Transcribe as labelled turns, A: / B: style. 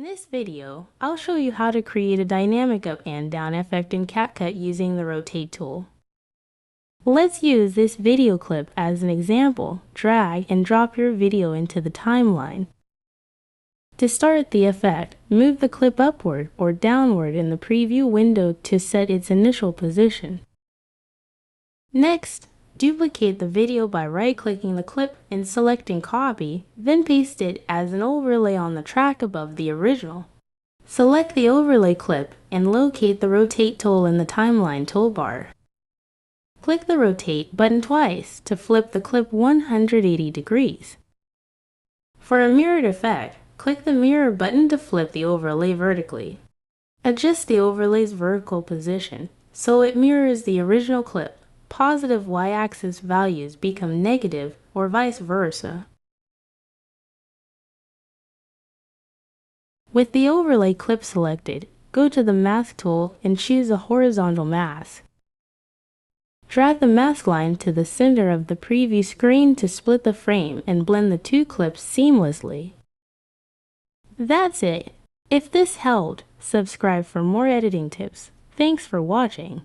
A: this video, I'll show you how to create a dynamic up and down effect in CapCut using the Rotate tool. Let's use this video clip as an example. Drag and drop your video into the timeline. To start the effect, move the clip upward or downward in the preview window to set its initial position. Next, duplicate the video by right-clicking the clip and selecting Copy, then paste it as an overlay on the track above the original. Select the overlay clip and locate the Rotate tool in the timeline toolbar. Click the Rotate button twice to flip the clip 180 degrees. For a mirrored effect, click the Mirror button to flip the overlay vertically. Adjust the overlay's vertical position so it mirrors the original clip. Positive y-axis values become negative or vice versa. With the overlay clip selected, go to the Mask tool and choose a horizontal mask. Drag the mask line to the center of the preview screen to split the frame and blend the two clips seamlessly. That's it. If this helped, subscribe for more editing tips. Thanks for watching.